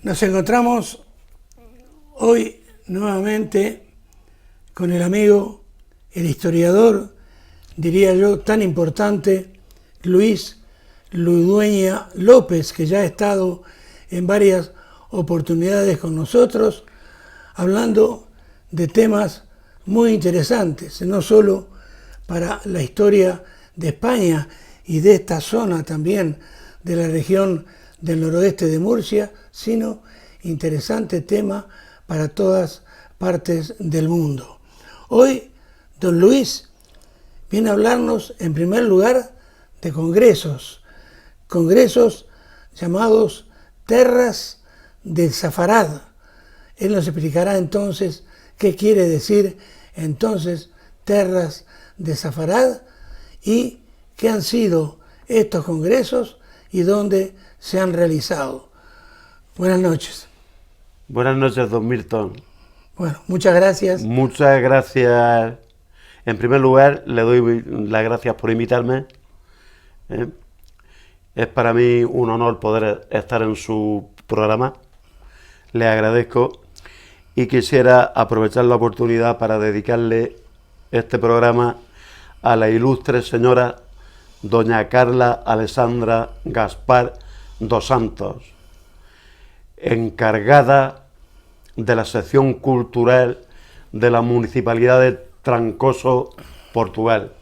Nos encontramos hoy nuevamente con el amigo, el historiador, diría yo, tan importante, Luis Ludueña López, que ya ha estado en varias oportunidades con nosotros, hablando de temas muy interesantes, no solo para la historia de España y de esta zona también de la región del noroeste de Murcia, sino interesante tema para todas partes del mundo. Hoy, don Luis viene a hablarnos en primer lugar de congresos llamados Terras del Safarad. Él nos explicará entonces qué quiere decir entonces Terras de Safarad y qué han sido estos congresos y dónde se han realizado. Buenas noches. Buenas noches, don Milton. Bueno, muchas gracias. Muchas gracias. En primer lugar, le doy las gracias por invitarme. Es para mí un honor poder estar en su programa. Le agradezco y quisiera aprovechar la oportunidad para dedicarle este programa a la ilustre señora doña Carla Alessandra Gaspar dos Santos, encargada de la sección cultural de la Municipalidad de Trancoso, Portugal,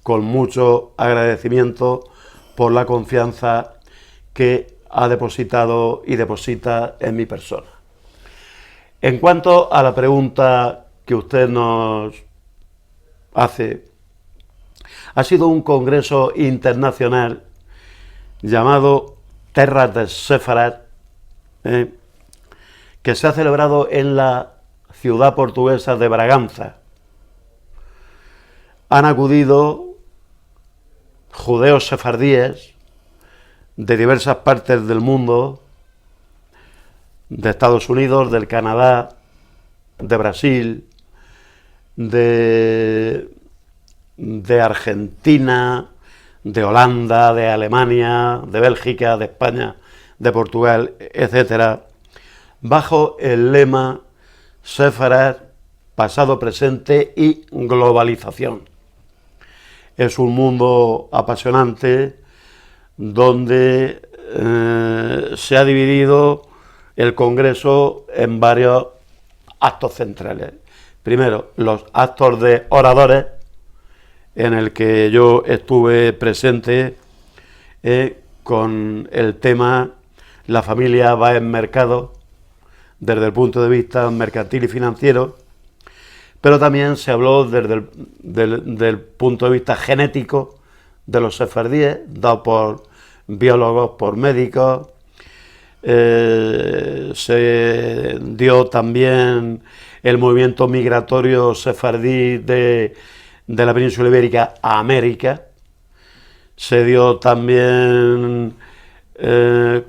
con mucho agradecimiento por la confianza que ha depositado y deposita en mi persona. En cuanto a la pregunta que usted nos hace, ha sido un congreso internacional llamado Terras del Safarad, que se ha celebrado en la ciudad portuguesa de Braganza. Han acudido judeos sefardíes de diversas partes del mundo, de Estados Unidos, del Canadá, de Brasil, de Argentina, de Holanda, de Alemania, de Bélgica, de España, de Portugal, etcétera, bajo el lema Sefarad, pasado, presente y globalización. Es un mundo apasionante donde se ha dividido el Congreso en varios actos centrales. Primero, los actos de oradores, en el que yo estuve presente con el tema La familia Báez Mercado, desde el punto de vista mercantil y financiero, pero también se habló desde del punto de vista genético de los sefardíes, dado por biólogos, por médicos. Se dio también el movimiento migratorio sefardí de la península ibérica a América. Se dio también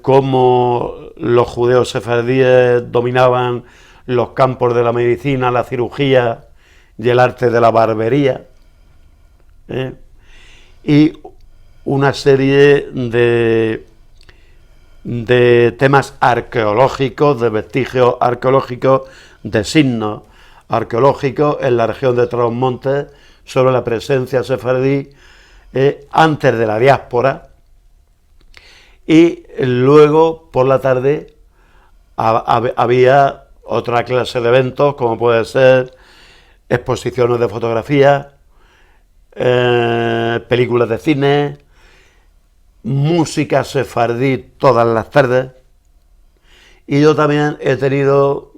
cómo los judeos sefardíes dominaban los campos de la medicina, la cirugía y el arte de la barbería, y una serie de temas arqueológicos, de vestigios arqueológicos, de signos arqueológicos en la región de Trás-os-Montes sobre la presencia sefardí antes de la diáspora. Y luego por la tarde había otra clase de eventos, como puede ser exposiciones de fotografía, películas de cine, música sefardí todas las tardes. Y yo también he tenido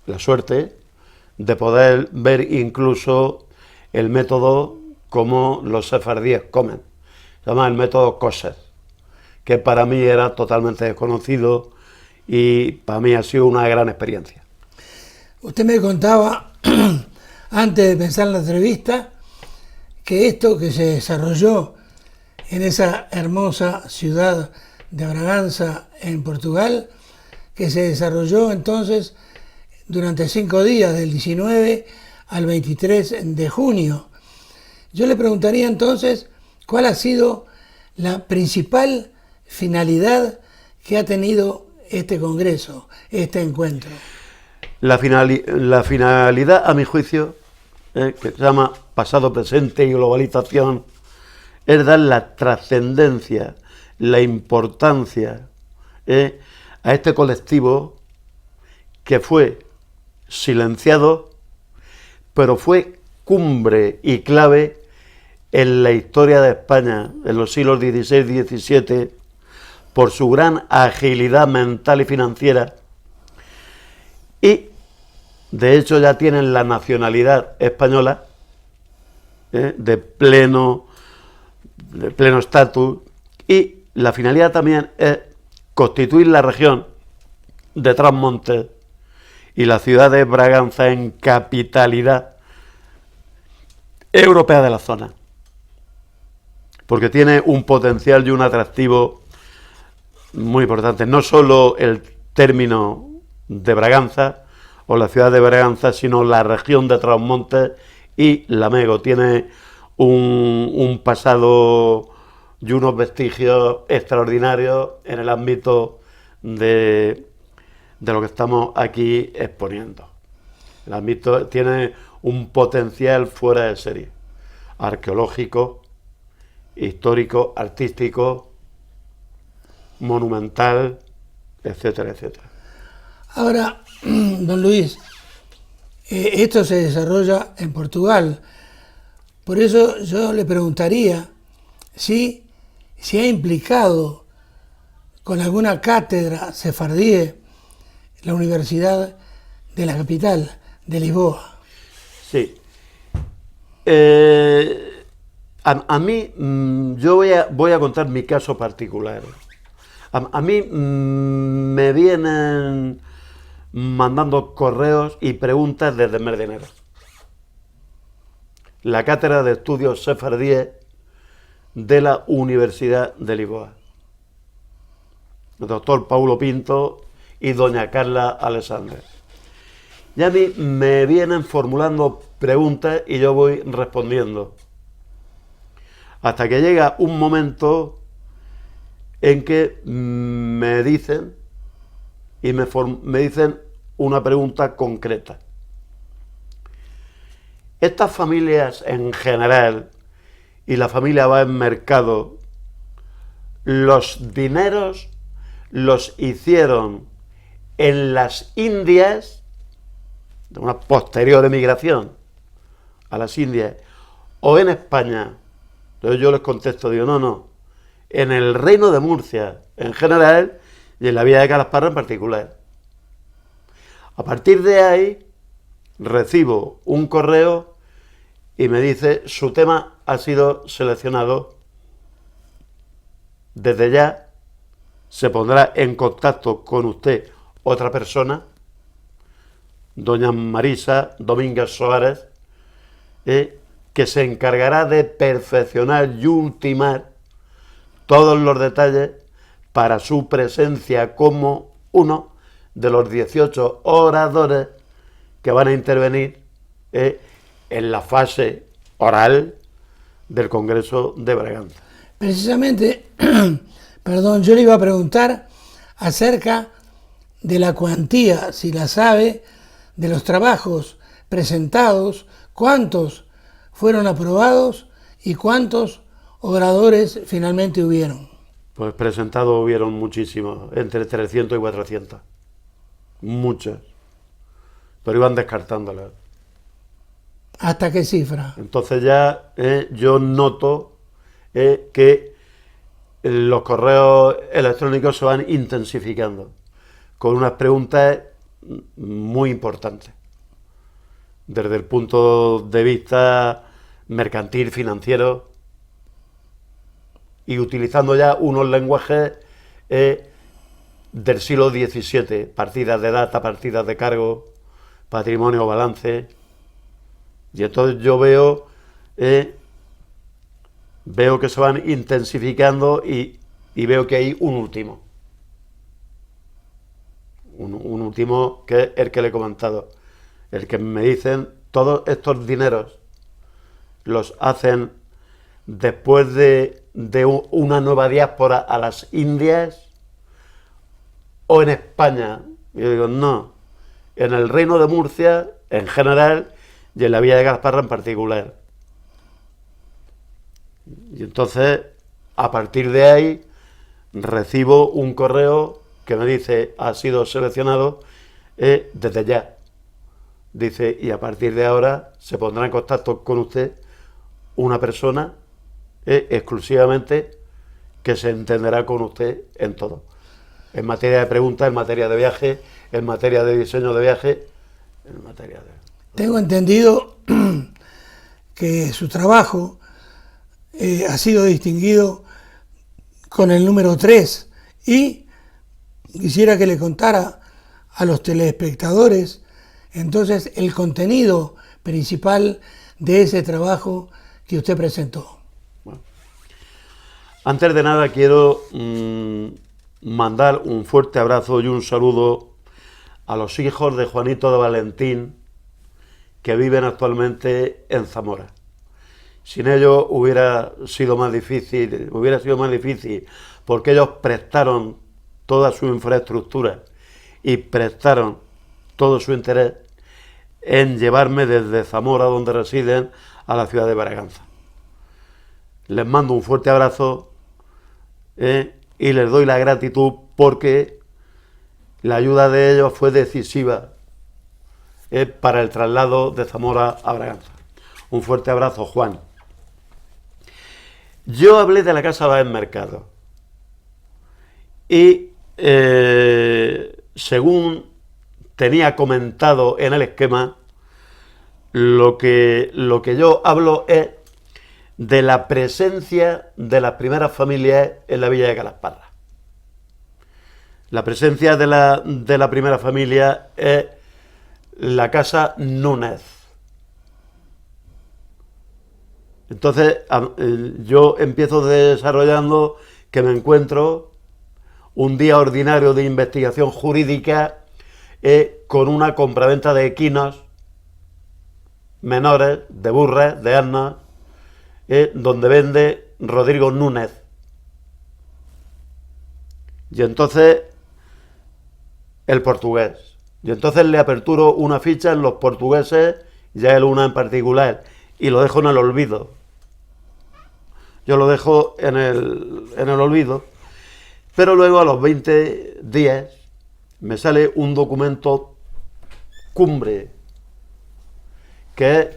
la suerte de poder ver incluso el método como los sefardíes comen. Se llama el método kosher, que para mí era totalmente desconocido y para mí ha sido una gran experiencia. Usted me contaba, antes de empezar la entrevista, que esto que se desarrolló en esa hermosa ciudad de Braganza, en Portugal, que se desarrolló entonces durante 5 días, del 19 al 23 de junio. Yo le preguntaría entonces, ¿cuál ha sido la principal finalidad que ha tenido este congreso, este encuentro? La finalidad, a mi juicio, que se llama pasado, presente y globalización, es dar la trascendencia, la importancia a este colectivo que fue silenciado, pero fue cumbre y clave en la historia de España, en los siglos XVI y XVII, por su gran agilidad mental y financiera, y de hecho ya tienen la nacionalidad española de pleno estatus, y la finalidad también es constituir la región de Trasmontes y la ciudad de Braganza en capitalidad europea de la zona, porque tiene un potencial y un atractivo muy importante. No solo el término de Braganza o la ciudad de Braganza, sino la región de Trasmontes y Lamego. Tiene un pasado y unos vestigios extraordinarios en el ámbito de lo que estamos aquí exponiendo. El ámbito tiene un potencial fuera de serie, arqueológico, histórico, artístico, monumental, etcétera, etcétera. Ahora, don Luis, esto se desarrolla en Portugal. Por eso yo le preguntaría si se ha implicado con alguna cátedra sefardí la Universidad de la capital, de Lisboa. Sí. A mí, yo voy a contar mi caso particular. A mí me vienen mandando correos y preguntas desde el mes de enero. La cátedra de estudios sefardíes de la Universidad de Lisboa. El doctor Paulo Pinto y doña Carla Alexandre. Y a mí me vienen formulando preguntas y yo voy respondiendo. Hasta que llega un momento en que me dicen y me dicen una pregunta concreta. Estas familias en general y la familia va en mercado, los dineros los hicieron en las Indias, de una posterior emigración a las Indias, o en España. Entonces yo les contesto, digo, no, en el Reino de Murcia en general y en la Villa de Calasparra en particular. A partir de ahí recibo un correo y me dice, su tema ha sido seleccionado, desde ya se pondrá en contacto con usted otra persona, doña Marisa Domínguez Soares, que se encargará de perfeccionar y ultimar todos los detalles para su presencia como uno de los 18 oradores que van a intervenir en la fase oral del Congreso de Braganza. Precisamente, perdón, yo le iba a preguntar acerca de la cuantía, si la sabe, de los trabajos presentados, cuántos fueron aprobados y cuántos oradores finalmente hubieron. Pues presentados hubieron muchísimos, entre 300 y 400. Muchas. Pero iban descartándolas. ¿Hasta qué cifra? Entonces ya yo noto que los correos electrónicos se van intensificando con unas preguntas muy importantes desde el punto de vista mercantil, financiero, y utilizando ya unos lenguajes del siglo XVII, partidas de data, partidas de cargo, patrimonio, balance. Y entonces yo veo que se van intensificando y veo que hay un último. Un último que es el que le he comentado. El que me dicen, todos estos dineros los hacen después de una nueva diáspora a las Indias o en España. Y yo digo, no, en el Reino de Murcia en general y en la Villa de Calasparra en particular. Y entonces, a partir de ahí, recibo un correo que me dice, ha sido seleccionado desde ya. Dice, y a partir de ahora se pondrá en contacto con usted una persona exclusivamente que se entenderá con usted en todo. En materia de preguntas, en materia de viaje, en materia de diseño de viaje, en materia de... Tengo entendido que su trabajo ha sido distinguido con el número 3 y quisiera que le contara a los telespectadores entonces el contenido principal de ese trabajo que usted presentó. Bueno, antes de nada quiero mandar un fuerte abrazo y un saludo a los hijos de Juanito de Valentín que viven actualmente en Zamora. Sin ellos hubiera sido más difícil, porque ellos prestaron toda su infraestructura y prestaron todo su interés en llevarme desde Zamora, donde residen, a la ciudad de Braganza. Les mando un fuerte abrazo y les doy la gratitud porque la ayuda de ellos fue decisiva para el traslado de Zamora a Braganza. Un fuerte abrazo, Juan. Yo hablé de la Casa Báez Mercado y según tenía comentado en el esquema, lo que yo hablo es de la presencia de las primeras familias en la Villa de Calasparra. La presencia de la primera familia es la casa Núñez. Entonces yo empiezo desarrollando que me encuentro un día ordinario de investigación jurídica con una compraventa de equinos menores, de burras, de asnos, donde vende Rodrigo Núñez. Y entonces el portugués. Y entonces le aperturo una ficha en los portugueses, ya él una en particular, y lo dejo en el olvido. Yo lo dejo en el olvido, pero luego a los 20 días me sale un documento cumbre, que es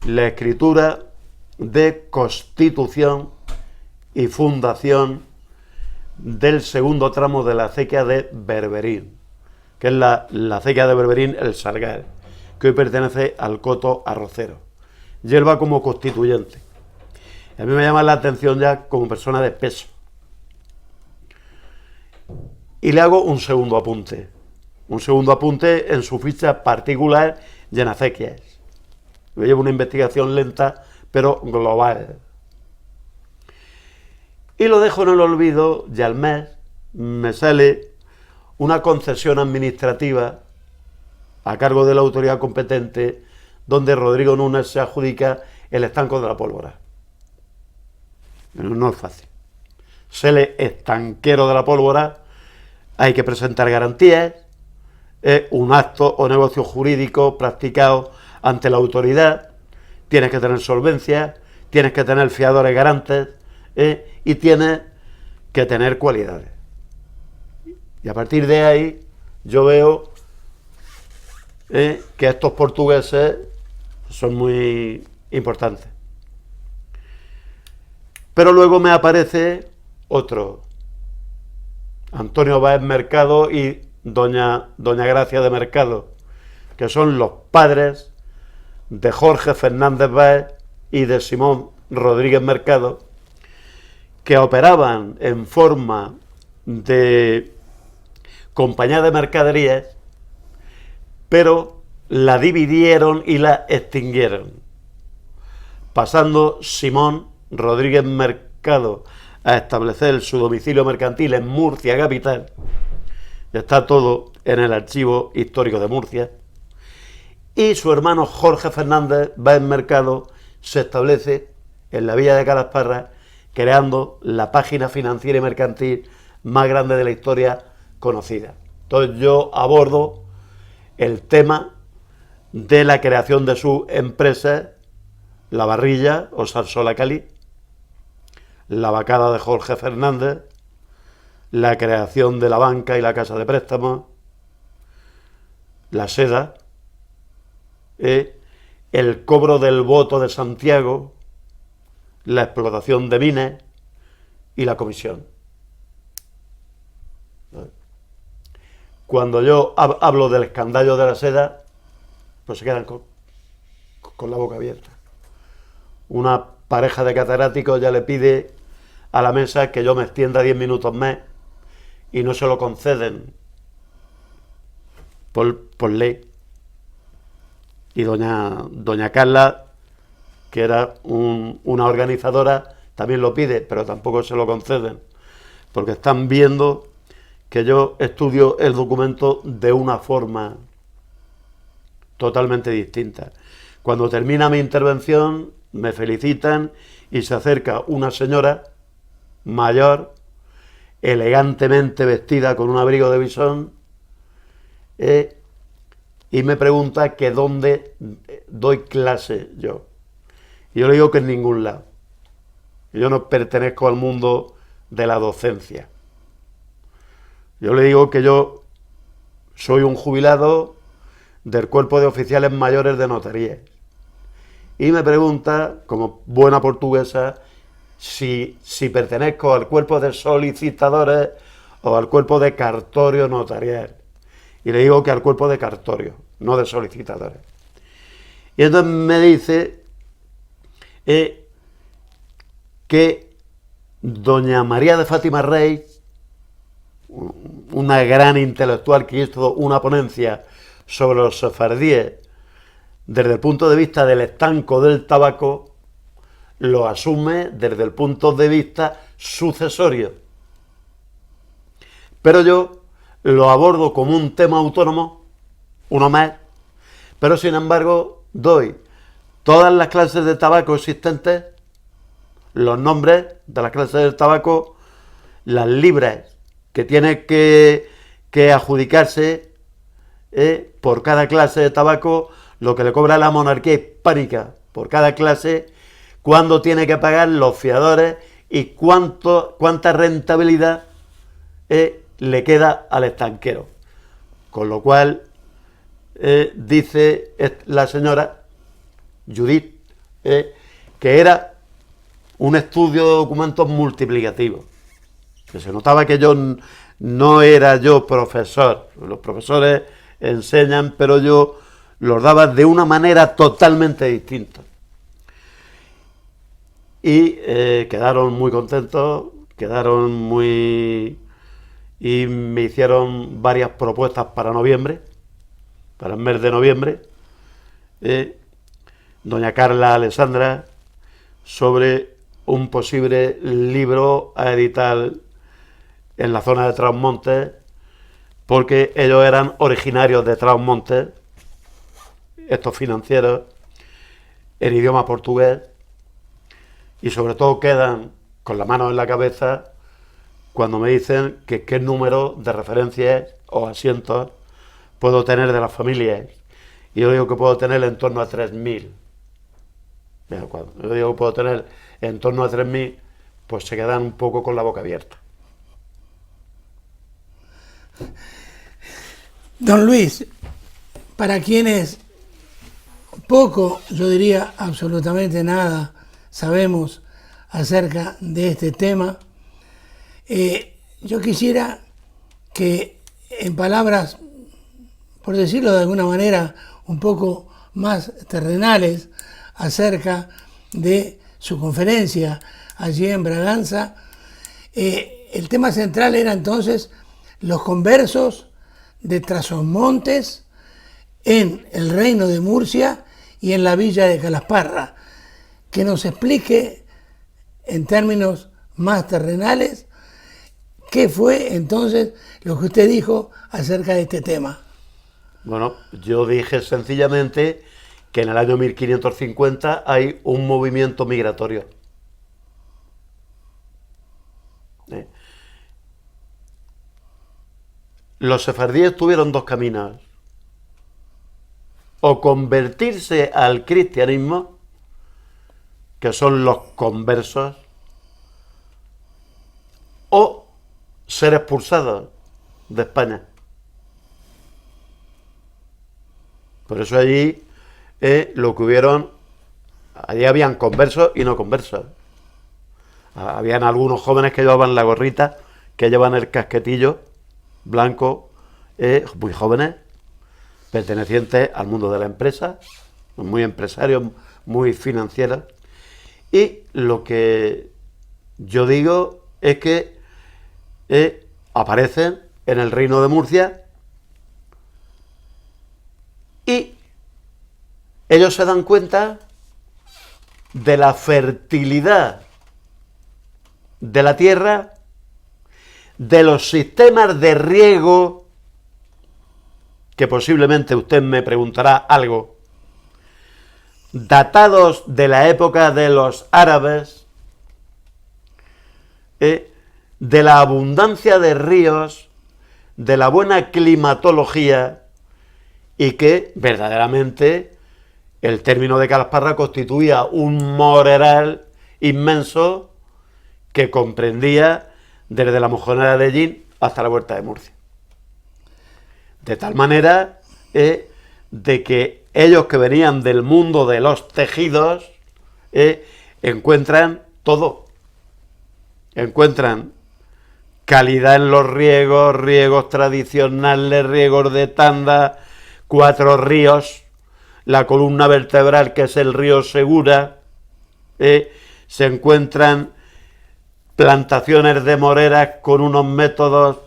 la escritura de constitución y fundación del segundo tramo de la acequia de Berberín, que es la acequia de Berberín, el Sargar, que hoy pertenece al Coto Arrocero. Y él va como constituyente. A mí me llama la atención ya como persona de peso. Y le hago un segundo apunte en su ficha particular y en acequias. Yo llevo una investigación lenta, pero global. Y lo dejo en el olvido y al mes me sale una concesión administrativa a cargo de la autoridad competente donde Rodrigo Núñez se adjudica el estanco de la pólvora. Pero no es fácil. Ser el estanquero de la pólvora, hay que presentar garantías, es un acto o negocio jurídico practicado ante la autoridad, tienes que tener solvencia, tienes que tener fiadores garantes y tienes que tener cualidades. Y a partir de ahí yo veo que estos portugueses son muy importantes. Pero luego me aparece otro, Antonio Báez Mercado y doña Gracia de Mercado, que son los padres de Jorge Fernández Báez y de Simón Rodríguez Mercado, que operaban en forma de compañía de mercaderías, pero la dividieron y la extinguieron, pasando Simón Rodríguez Mercado a establecer su domicilio mercantil en Murcia capital. Está todo en el archivo histórico de Murcia. Y su hermano Jorge Fernández Báez Mercado se establece en la Villa de Calasparra, creando la página financiera y mercantil más grande de la historia conocidas. Entonces yo abordo el tema de la creación de sus empresas, La Barrilla o Salsola Cali, la vacada de Jorge Fernández, la creación de la banca y la casa de préstamos, la seda, el cobro del voto de Santiago, la explotación de minas y la comisión. Cuando yo hablo del escandallo de la seda, pues se quedan con la boca abierta. Una pareja de catedráticos ya le pide a la mesa que yo me extienda 10 minutos más y no se lo conceden por ley. Y doña Carla, que era una organizadora, también lo pide, pero tampoco se lo conceden, porque están viendo que yo estudio el documento de una forma totalmente distinta. Cuando termina mi intervención, me felicitan y se acerca una señora mayor, elegantemente vestida con un abrigo de visón, y me pregunta que dónde doy clase yo. Y yo le digo que en ningún lado. Yo no pertenezco al mundo de la docencia. Yo le digo que yo soy un jubilado del Cuerpo de Oficiales Mayores de Notarías. Y me pregunta, como buena portuguesa, si pertenezco al cuerpo de solicitadores o al cuerpo de cartorio notarial. Y le digo que al cuerpo de cartorio, no de solicitadores. Y entonces me dice que doña María de Fátima Rey, una gran intelectual que hizo una ponencia sobre los sefardíes desde el punto de vista del estanco del tabaco, lo asume desde el punto de vista sucesorio. Pero yo lo abordo como un tema autónomo, uno más, pero sin embargo doy todas las clases de tabaco existentes, los nombres de las clases del tabaco, las libras que tiene que adjudicarse por cada clase de tabaco, lo que le cobra la monarquía hispánica por cada clase, cuándo tiene que pagar los fiadores y cuánta rentabilidad le queda al estanquero. Con lo cual, dice la señora Judith, que era un estudio de documentos multiplicativos, que se notaba que yo no era yo profesor. Los profesores enseñan, pero yo los daba de una manera totalmente distinta. Y quedaron muy contentos, y me hicieron varias propuestas para noviembre, para el mes de noviembre, doña Carla Alessandra, sobre un posible libro a editar en la zona de Trasmontes, porque ellos eran originarios de Trasmontes, estos financieros, en idioma portugués, y sobre todo quedan con la mano en la cabeza cuando me dicen que qué número de referencias o asientos puedo tener de las familias. Y yo digo que puedo tener en torno a 3.000. Cuando yo digo que puedo tener en torno a 3.000, pues se quedan un poco con la boca abierta. Don Luis, para quienes poco, yo diría absolutamente nada, sabemos acerca de este tema, yo quisiera que en palabras, por decirlo de alguna manera, un poco más terrenales acerca de su conferencia allí en Braganza, el tema central era entonces los conversos de Trasmontes en el Reino de Murcia y en la villa de Calasparra. Que nos explique en términos más terrenales qué fue entonces lo que usted dijo acerca de este tema. Bueno, yo dije sencillamente que en el año 1550 hay un movimiento migratorio. los sefardíes tuvieron dos caminos: o convertirse al cristianismo, que son los conversos, o ser expulsados de España. Por eso allí lo que hubieron, allí habían conversos y no conversos. Habían algunos jóvenes que llevaban la gorrita, que llevan el casquetillo blanco, muy jóvenes, pertenecientes al mundo de la empresa, muy empresarios, muy financieros. Y lo que yo digo es que aparecen en el Reino de Murcia y ellos se dan cuenta de la fertilidad de la tierra, de los sistemas de riego, que posiblemente usted me preguntará algo, datados de la época de los árabes, de la abundancia de ríos, de la buena climatología, y que verdaderamente el término de Calasparra constituía un moreral inmenso que comprendía desde la Mojonera de Ellín hasta la Huerta de Murcia. De tal manera de que ellos, que venían del mundo de los tejidos, encuentran todo. Encuentran calidad en los riegos, riegos tradicionales, riegos de tanda, 4 ríos, la columna vertebral, que es el río Segura, se encuentran plantaciones de moreras con unos métodos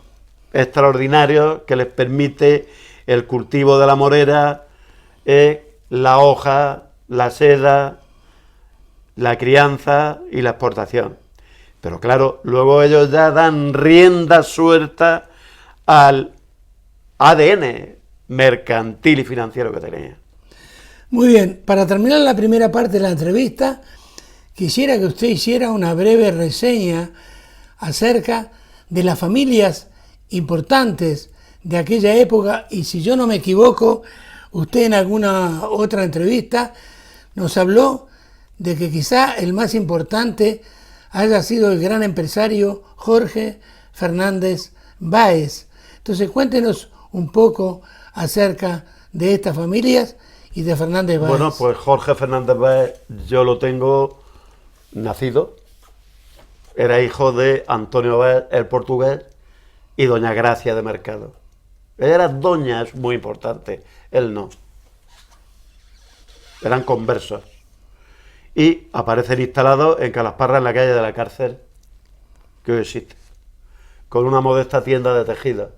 extraordinarios que les permite el cultivo de la morera, la hoja, la seda, la crianza y la exportación. Pero claro, luego ellos ya dan rienda suelta al ADN mercantil y financiero que tenían. Muy bien, para terminar la primera parte de la entrevista, quisiera que usted hiciera una breve reseña acerca de las familias importantes de aquella época, y si yo no me equivoco, usted en alguna otra entrevista nos habló de que quizá el más importante haya sido el gran empresario Jorge Fernández Báez. Entonces cuéntenos un poco acerca de estas familias y de Fernández Báez. Bueno, pues Jorge Fernández Báez yo lo tengo nacido. Era hijo de Antonio Báez, el portugués, y doña Gracia de Mercado. Ella era doña, es muy importante, él no. Eran conversos. Y aparecen instalados en Calasparra, en la calle de la Cárcel, que hoy existe, con una modesta tienda de tejido.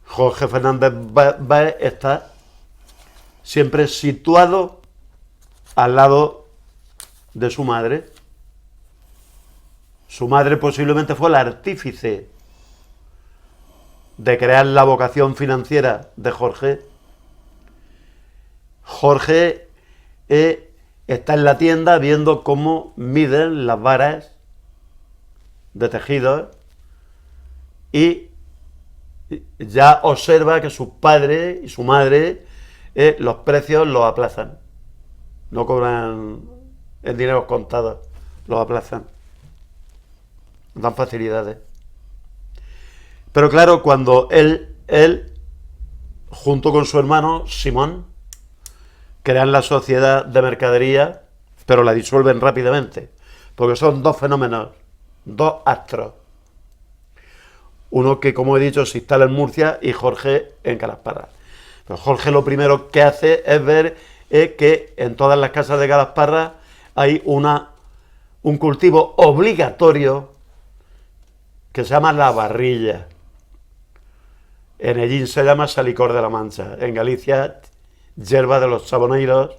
Jorge Fernández Báez está siempre situado al lado de su madre. Su madre posiblemente fue la artífice de crear la vocación financiera de Jorge. Jorge está en la tienda viendo cómo miden las varas de tejido y ya observa que sus padres y su madre los precios los aplazan. No cobran en dinero contados, los aplazan. Dan facilidades. Pero claro, cuando él, junto con su hermano Simón, crean la sociedad de mercadería, pero la disuelven rápidamente, porque son dos fenómenos, dos astros. Uno que, como he dicho, se instala en Murcia y Jorge en Calasparra. Pero Jorge lo primero que hace es ver que en todas las casas de Calasparra hay un cultivo obligatorio que se llama la barrilla. En Ellín se llama salicor de la Mancha, en Galicia yerba de los saboneiros,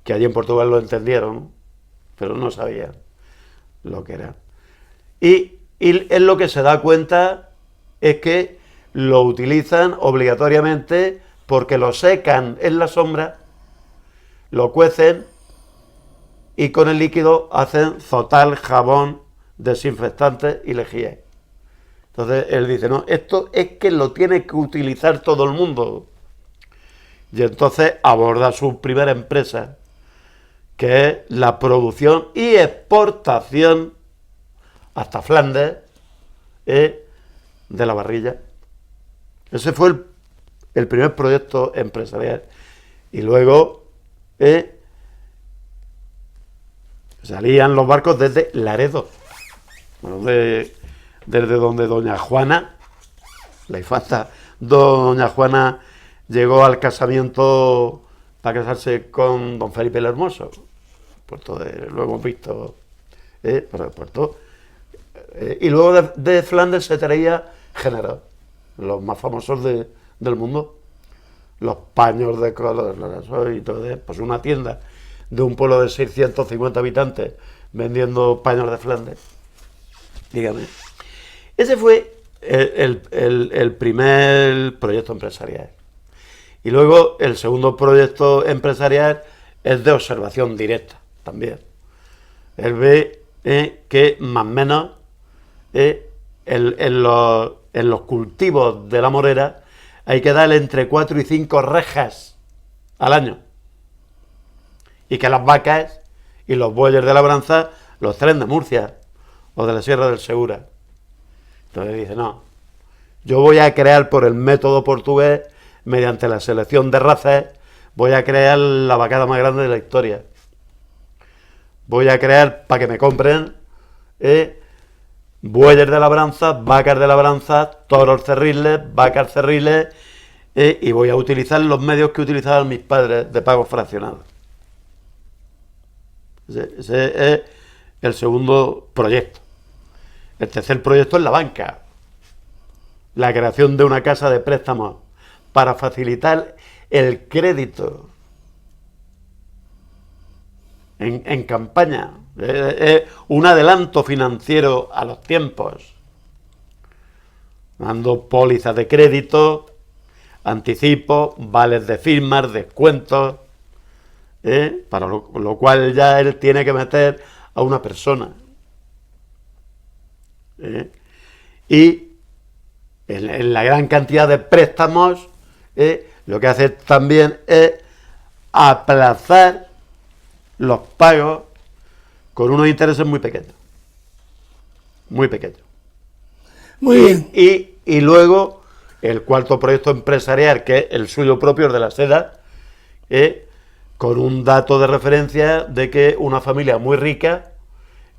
que allí en Portugal lo entendieron, pero no sabían lo que era. Y él lo que se da cuenta es que lo utilizan obligatoriamente porque lo secan en la sombra, lo cuecen y con el líquido hacen zotal, jabón, desinfectante y lejía. Entonces él dice, no, esto es que lo tiene que utilizar todo el mundo. Y entonces aborda su primera empresa, que es la producción y exportación hasta Flandes de la varilla. Ese fue el primer proyecto empresarial. Y luego salían los barcos desde Laredo, bueno, desde donde doña Juana, la infanta doña Juana, llegó al casamiento para casarse con don Felipe el Hermoso. Lo hemos visto por el puerto. Y luego de Flandes se traía géneros, los más famosos del mundo, los paños de color y todo eso. Pues una tienda de un pueblo de 650 habitantes vendiendo paños de Flandes. Dígame. Ese fue el primer proyecto empresarial. Y luego el segundo proyecto empresarial es de observación directa también. Él ve que más o menos en los cultivos de la morera hay que darle entre 4 y 5 rejas al año. Y que las vacas y los bueyes de labranza los traen de Murcia o de la Sierra del Segura. Entonces dice, no, yo voy a crear por el método portugués, mediante la selección de razas, voy a crear la vacada más grande de la historia. Voy a crear, para que me compren, bueyes de labranza, vacas de labranza, toros cerriles, vacas cerriles, y voy a utilizar los medios que utilizaban mis padres de pago fraccionado. Ese es el segundo proyecto. El tercer proyecto es la banca. La creación de una casa de préstamos para facilitar el crédito en campaña. Es un adelanto financiero a los tiempos. Dando pólizas de crédito, anticipos, vales de firmas, descuentos, para lo cual ya él tiene que meter a una persona. Y en la gran cantidad de préstamos, lo que hace también es aplazar los pagos con unos intereses muy pequeños. Muy pequeños. Muy bien. Y luego, el cuarto proyecto empresarial, que es el suyo propio, el de la seda, con un dato de referencia de que una familia muy rica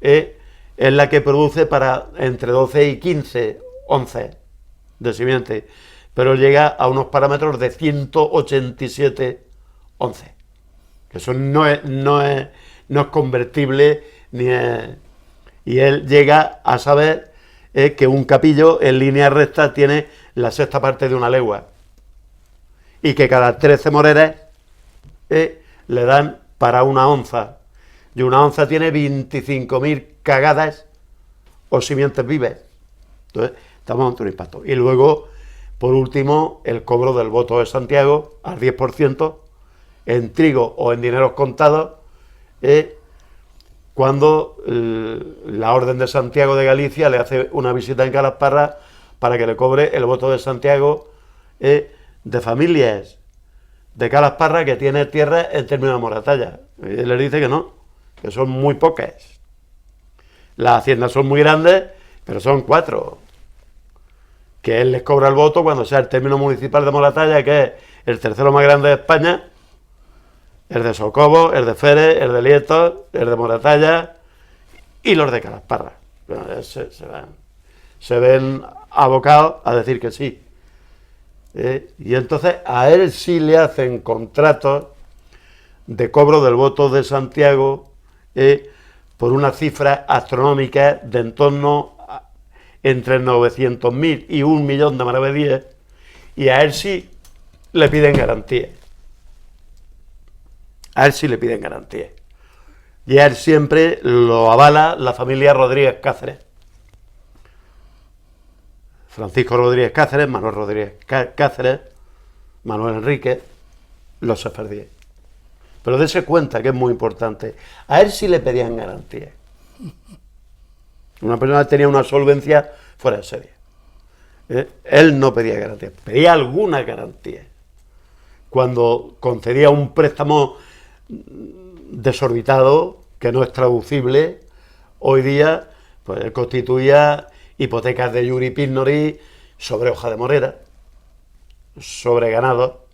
es la que produce para entre 12 y 15 onzas de simiente, pero llega a unos parámetros de 187 onzas. Eso no es convertible, y él llega a saber que un capillo en línea recta tiene la sexta parte de una legua, y que cada 13 moreras le dan para una onza, y una onza tiene 25.000 cagadas o simientes vives. Entonces estamos ante un impacto. Y luego, por último, el cobro del voto de Santiago al 10% en trigo o en dineros contados, cuando la Orden de Santiago de Galicia le hace una visita en Calasparra para que le cobre el voto de Santiago de familias de Calasparra que tiene tierra en términos de moratalla. Y él le dice que no, que son muy pocas. Las haciendas son muy grandes, pero son 4. Que él les cobra el voto cuando sea el término municipal de Moratalla, que es el tercero más grande de España, el de Socobo, el de Fere, el de Lietos, el de Moratalla y los de Calasparra. Bueno, se ven abocados a decir que sí. Y entonces a él sí le hacen contratos de cobro del voto de Santiago por una cifra astronómica de en torno entre 900.000 y 1 millón de maravedíes, y a él sí le piden garantías. A él sí le piden garantías. Y a él siempre lo avala la familia Rodríguez Cáceres. Francisco Rodríguez Cáceres, Manuel Rodríguez Cáceres, Manuel Enrique, los sefardíes. Pero dése cuenta que es muy importante. A él sí le pedían garantías. Una persona tenía una solvencia fuera de serie. Él no pedía garantía, pedía alguna garantía. Cuando concedía un préstamo desorbitado, que no es traducible, hoy día pues él constituía hipotecas de Iuri Pignori sobre hoja de morera, sobre ganado,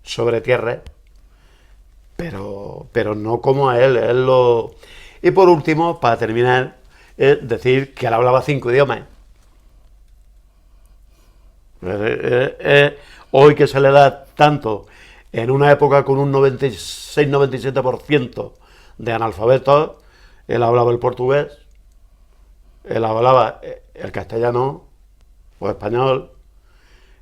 sobre tierras, pero no como a él lo... Y por último, para terminar, decir que él hablaba 5 idiomas. Hoy que se le da tanto, en una época con un 96-97% de analfabetos, él hablaba el portugués, él hablaba el castellano o español,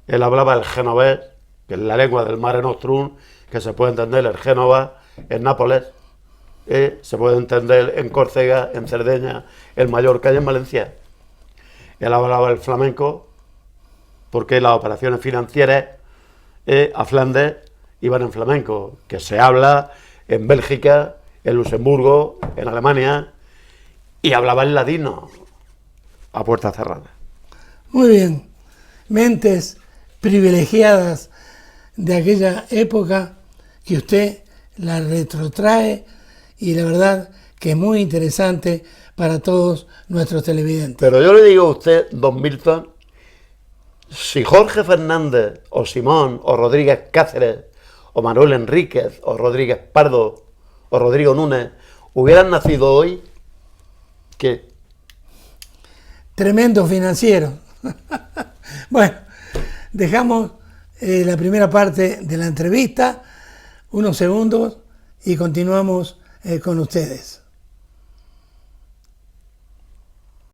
él hablaba el genovés, que es la lengua del Mare Nostrum, que se puede entender en Génova, en Nápoles, se puede entender en Córcega, en Cerdeña, en Mallorca y en Valencia. Él hablaba el flamenco, porque las operaciones financieras a Flandes iban en flamenco, que se habla en Bélgica, en Luxemburgo, en Alemania, y hablaba en ladino, a puerta cerrada. Muy bien, mentes privilegiadas de aquella época que usted la retrotrae, y la verdad que es muy interesante para todos nuestros televidentes. Pero yo le digo a usted, don Milton, si Jorge Fernández, o Simón, o Rodríguez Cáceres, o Manuel Enríquez, o Rodríguez Pardo, o Rodrigo Núñez hubieran nacido hoy, ¿qué? Tremendo financiero. Bueno, dejamos la primera parte de la entrevista, unos segundos, y continuamos con ustedes.